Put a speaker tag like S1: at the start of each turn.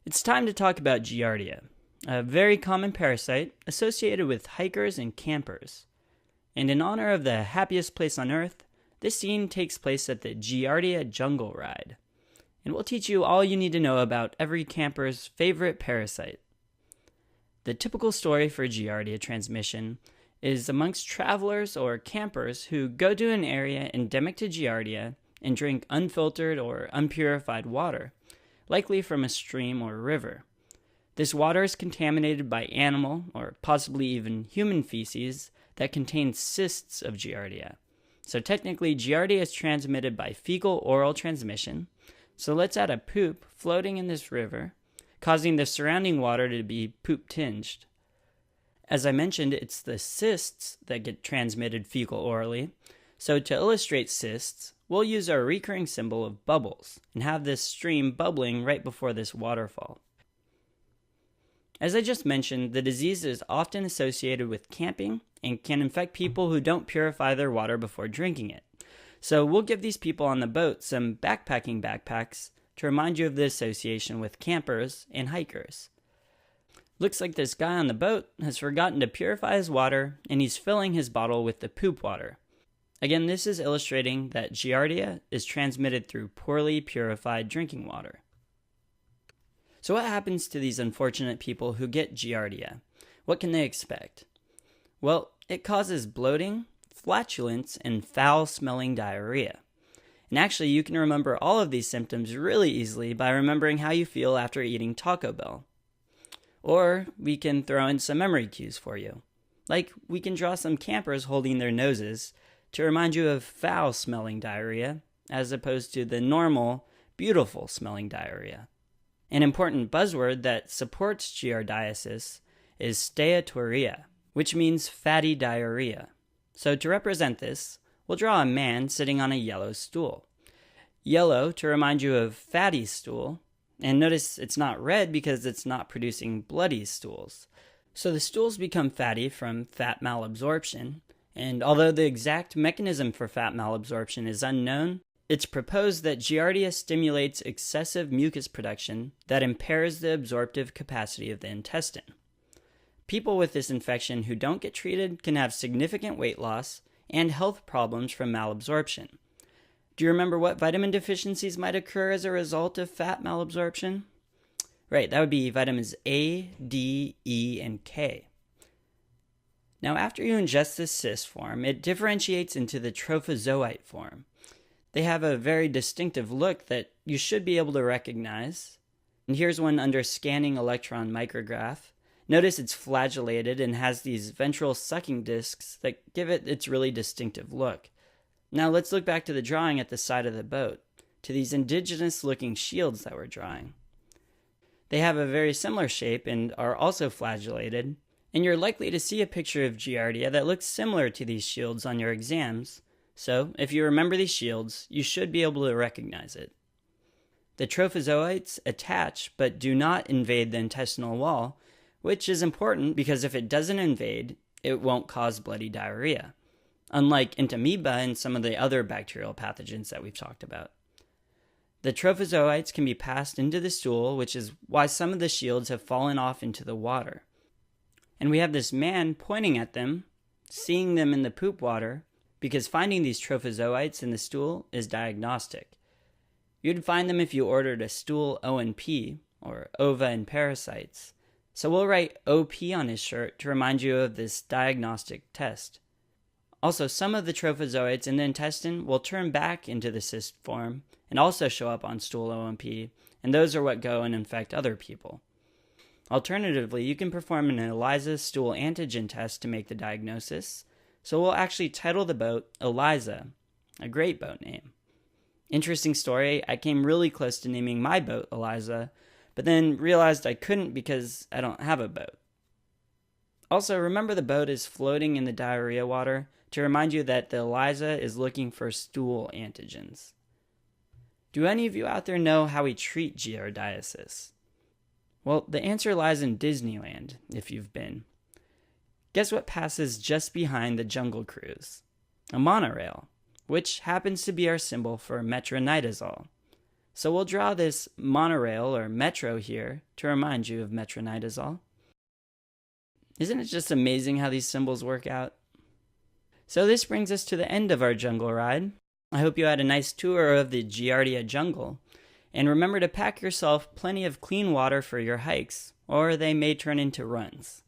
S1: It's time to talk about Giardia, a very common parasite associated with hikers and campers. And in honor of the happiest place on earth, this scene takes place at the Giardia Jungle Ride. And we'll teach you all you need to know about every camper's favorite parasite. The typical story for Giardia transmission is amongst travelers or campers who go to an area endemic to Giardia and drink unfiltered or unpurified water, likely from a stream or river. This water is contaminated by animal or possibly even human feces that contains cysts of Giardia. So technically, Giardia is transmitted by fecal-oral transmission. So let's add a poop floating in this river, causing the surrounding water to be poop-tinged. As I mentioned, it's the cysts that get transmitted fecal-orally. So to illustrate cysts, we'll use our recurring symbol of bubbles and have this stream bubbling right before this waterfall. As I just mentioned, the disease is often associated with camping and can infect people who don't purify their water before drinking it. So we'll give these people on the boat some backpacking backpacks to remind you of the association with campers and hikers. Looks like this guy on the boat has forgotten to purify his water and he's filling his bottle with the poop water. Again, this is illustrating that Giardia is transmitted through poorly purified drinking water. So what happens to these unfortunate people who get Giardia? What can they expect? Well, it causes bloating, flatulence, and foul-smelling diarrhea. And actually, you can remember all of these symptoms really easily by remembering how you feel after eating Taco Bell. Or we can throw in some memory cues for you. Like, we can draw some campers holding their noses to remind you of foul-smelling diarrhea, as opposed to the normal, beautiful-smelling diarrhea. An important buzzword that supports giardiasis is steatorrhea, which means fatty diarrhea. So to represent this, we'll draw a man sitting on a yellow stool. Yellow to remind you of fatty stool, and notice it's not red because it's not producing bloody stools. So the stools become fatty from fat malabsorption, and although the exact mechanism for fat malabsorption is unknown, it's proposed that Giardia stimulates excessive mucus production that impairs the absorptive capacity of the intestine. People with this infection who don't get treated can have significant weight loss and health problems from malabsorption. Do you remember what vitamin deficiencies might occur as a result of fat malabsorption? Right, that would be vitamins A, D, E, and K. Now, after you ingest this cyst form, it differentiates into the trophozoite form. They have a very distinctive look that you should be able to recognize. And here's one under scanning electron micrograph. Notice it's flagellated and has these ventral sucking discs that give it its really distinctive look. Now let's look back to the drawing at the side of the boat, to these indigenous looking shields that we're drawing. They have a very similar shape and are also flagellated, and you're likely to see a picture of Giardia that looks similar to these shields on your exams. So, if you remember these shields, you should be able to recognize it. The trophozoites attach but do not invade the intestinal wall, which is important because if it doesn't invade, it won't cause bloody diarrhea, unlike entamoeba and some of the other bacterial pathogens that we've talked about. The trophozoites can be passed into the stool, which is why some of the shields have fallen off into the water. And we have this man pointing at them, seeing them in the poop water, because finding these trophozoites in the stool is diagnostic. You'd find them if you ordered a stool O&P, or ova and parasites. So we'll write OP on his shirt to remind you of this diagnostic test. Also, some of the trophozoites in the intestine will turn back into the cyst form and also show up on stool O&P, and those are what go and infect other people. Alternatively, you can perform an ELISA stool antigen test to make the diagnosis. So we'll actually title the boat Eliza, a great boat name. Interesting story, I came really close to naming my boat Eliza, but then realized I couldn't because I don't have a boat. Also, remember the boat is floating in the diarrhea water to remind you that the Eliza is looking for stool antigens. Do any of you out there know how we treat giardiasis? Well, the answer lies in Disneyland, if you've been. Guess what passes just behind the Jungle Cruise? A monorail, which happens to be our symbol for metronidazole. So we'll draw this monorail or metro here to remind you of metronidazole. Isn't it just amazing how these symbols work out? So this brings us to the end of our jungle ride. I hope you had a nice tour of the Giardia jungle. And remember to pack yourself plenty of clean water for your hikes, or they may turn into runs.